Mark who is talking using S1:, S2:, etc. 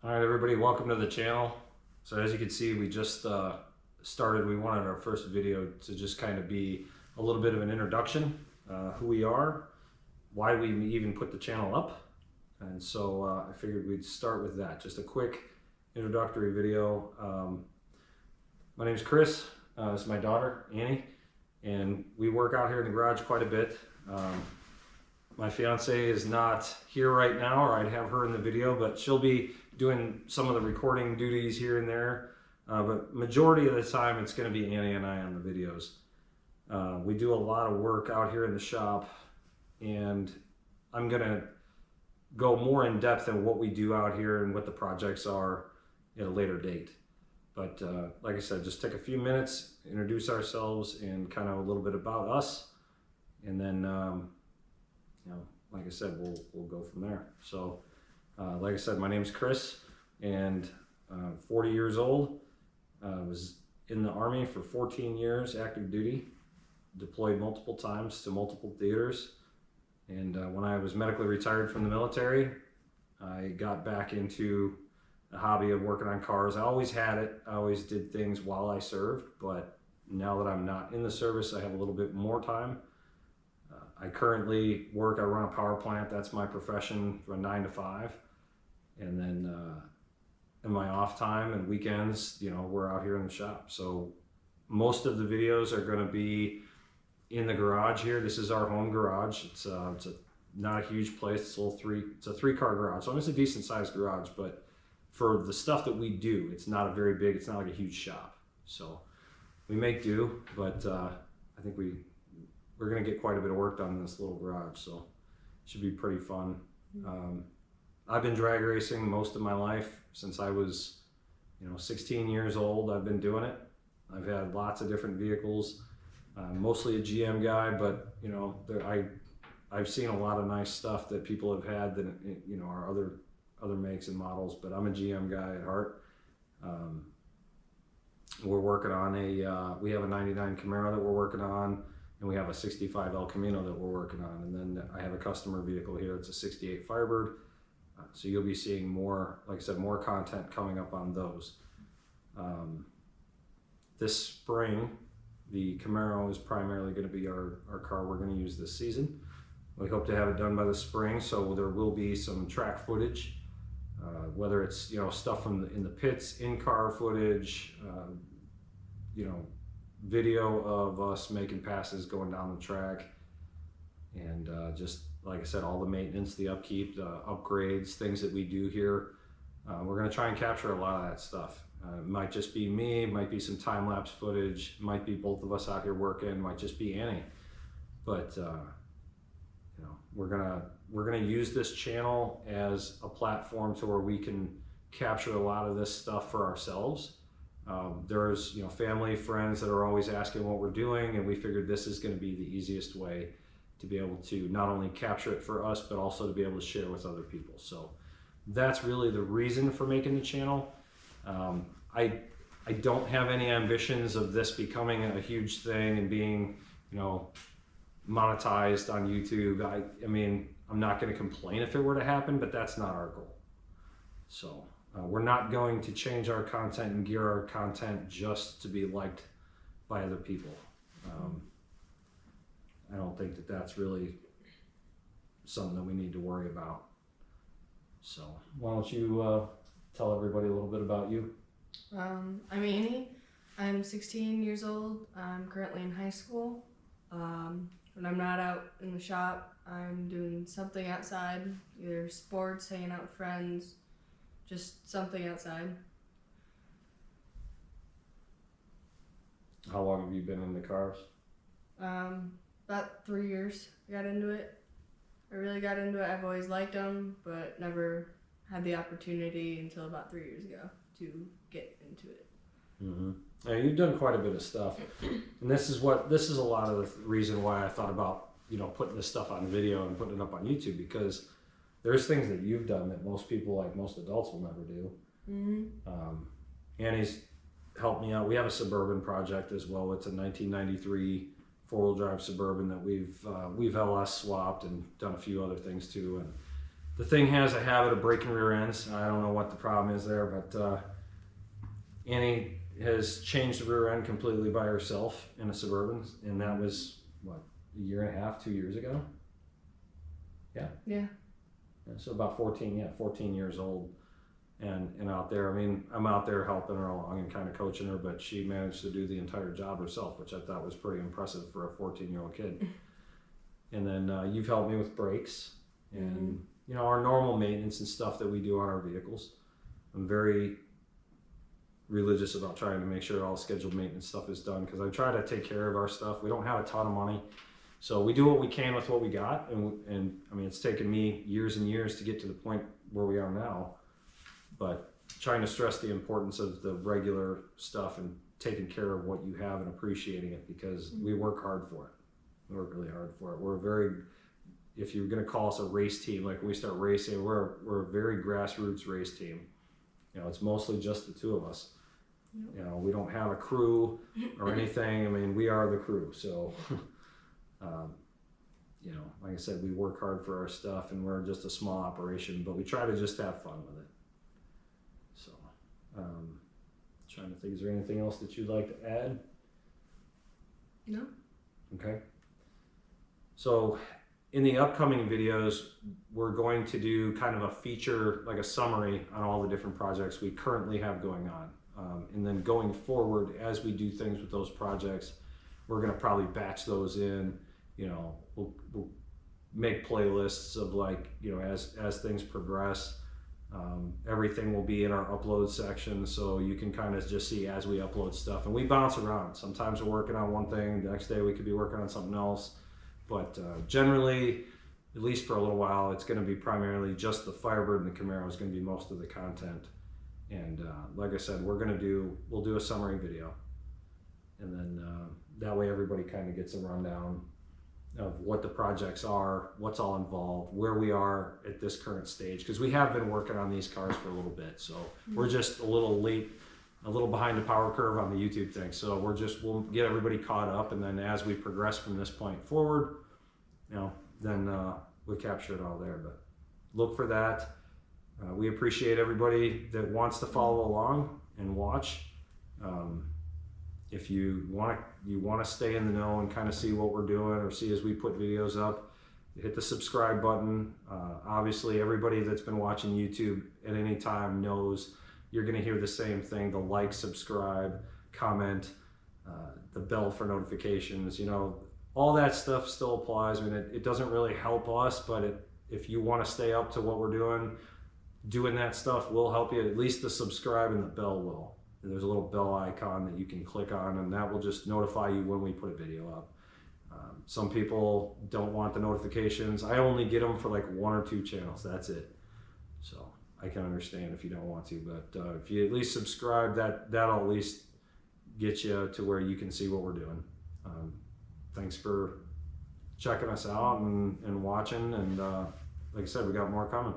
S1: All right, everybody, welcome to the channel. So as you can see, we just started. We wanted our first video to just kind of be a little bit of an introduction, who we are, why we even put the channel up. And so I figured we'd start with that. Just a quick introductory video. My name's Chris. This is my daughter, Annie, and we work out here in the garage quite a bit. My fiance is not here right now, or I'd have her in the video, but she'll be doing some of the recording duties here and there. But majority of the time, it's going to be Annie and I on the videos. We do a lot of work out here in the shop, and I'm going to go more in depth in what we do out here and what the projects are at a later date. But like I said, just take a few minutes, introduce ourselves, and kind of a little bit about us, and then like I said, we'll go from there. So, like I said, my name's Chris, and 40 years old. Was in the Army for 14 years, active duty, deployed multiple times to multiple theaters. And when I was medically retired from the military, I got back into the hobby of working on cars. I always had it. I always did things while I served, but now that I'm not in the service, I have a little bit more time. I currently work, I run a power plant. That's my profession from 9 to 5. And then in my off time and weekends, we're out here in the shop. So most of the videos are going to be in the garage here. This is our home garage. It's not a huge place. It's a three-car garage. So it's a decent sized garage, but for the stuff that we do, it's not a very big, it's not like a huge shop. So we make do, but I think we're going to get quite a bit of work done in this little garage, so it should be pretty fun. I've been drag racing most of my life. Since I was 16 years old, I've been doing it. I've had lots of different vehicles, mostly a GM guy, but I've seen a lot of nice stuff that people have had that are other makes and models, but I'm a GM guy at heart. We're working on we have a 99 Camaro that we're working on, and we have a 65 El Camino that we're working on. And then I have a customer vehicle here. It's a 68 Firebird. So you'll be seeing more, like I said, more content coming up on those. This spring, the Camaro is primarily going to be our car we're going to use this season. We hope to have it done by the spring, so there will be some track footage, whether it's stuff in the pits, in-car footage, video of us making passes going down the track, and just like I said, all the maintenance, the upkeep, the upgrades, things that we do here. We're going to try and capture a lot of that stuff. It might just be me, it might be some time-lapse footage, it might be both of us out here working, it might just be Annie. But we're gonna use this channel as a platform to where we can capture a lot of this stuff for ourselves. There's family, friends that are always asking what we're doing, and we figured this is going to be the easiest way to be able to not only capture it for us, but also to be able to share with other people. So that's really the reason for making the channel. I don't have any ambitions of this becoming a huge thing and being monetized on YouTube. I mean, I'm not going to complain if it were to happen, but that's not our goal. So we're not going to change our content and gear our content just to be liked by other people. I don't think that that's really something that we need to worry about. So why don't you tell everybody a little bit about you?
S2: I'm Annie. I'm 16 years old. I'm currently in high school. When I'm not out in the shop, I'm doing something outside, either sports, hanging out with friends, just something outside.
S1: How long have you been into cars?
S2: About 3 years. I got into it. I really got into it. I've always liked them, but never had the opportunity until about 3 years ago to get into it.
S1: Mm-hmm. Yeah, you've done quite a bit of stuff, and this is a lot of the reason why I thought about putting this stuff on video and putting it up on YouTube, because there's things that you've done that most people, like most adults, will never do. Mm-hmm. Annie's helped me out. We have a Suburban project as well. It's a 1993 four-wheel drive Suburban that we've LS swapped and done a few other things too. And The thing has a habit of breaking rear ends. I don't know what the problem is there, but Annie has changed the rear end completely by herself in a Suburban, and that was what, a year and a half, 2 years ago.
S2: Yeah.
S1: So about 14 years old, and out there. I mean, I'm out there helping her along and kind of coaching her, but she managed to do the entire job herself, which I thought was pretty impressive for a 14-year-old kid. And then you've helped me with brakes and you know, our normal maintenance and stuff that we do on our vehicles. I'm very religious about trying to make sure all scheduled maintenance stuff is done, because I try to take care of our stuff. We don't have a ton of money, so we do what we can with what we got, and I mean, it's taken me years and years to get to the point where we are now, but trying to stress the importance of the regular stuff and taking care of what you have and appreciating it, because we work hard for it. We work really hard for it. We're very, if you're going to call us a race team, like when we start racing, we're a very grassroots race team. You know, it's mostly just the two of us. Yep. You know, we don't have a crew or anything. I mean, we are the crew. So, you know, like I said, we work hard for our stuff, and we're just a small operation, but we try to just have fun with it. So, trying to think, is there anything else that you'd like to add?
S2: No.
S1: Okay. So, in the upcoming videos, we're going to do kind of a feature, like a summary on all the different projects we currently have going on. And then going forward, as we do things with those projects, we're going to probably batch those in. You know, we'll make playlists of, like, you know, as things progress. Everything will be in our upload section, so you can kind of just see as we upload stuff. And we bounce around. Sometimes we're working on one thing, the next day we could be working on something else. But generally, at least for a little while, it's going to be primarily just the Firebird and the Camaro is going to be most of the content. And like I said, we'll do a summary video, and then that way everybody kind of gets a rundown of what the projects are, what's all involved, where we are at this current stage, because we have been working on these cars for a little bit, so we're just a little late, a little behind the power curve on the YouTube thing. So we'll get everybody caught up, and then as we progress from this point forward, you know, then we capture it all there. But look for that. We appreciate everybody that wants to follow along and watch. If you want to stay in the know and kind of see what we're doing, or see as we put videos up, hit the subscribe button. Obviously, everybody that's been watching YouTube at any time knows you're going to hear the same thing: the like, subscribe, comment, the bell for notifications. You know, all that stuff still applies. I mean, it doesn't really help us, but if you want to stay up to what we're doing that stuff will help you. At least the subscribe and the bell will. And there's a little bell icon that you can click on, and that will just notify you when we put a video up. Some people don't want the notifications. I only get them for like 1 or 2 channels. That's it. So I can understand if you don't want to, but if you at least subscribe, that'll at least get you to where you can see what we're doing. Thanks for checking us out and watching, and like I said, we got more coming.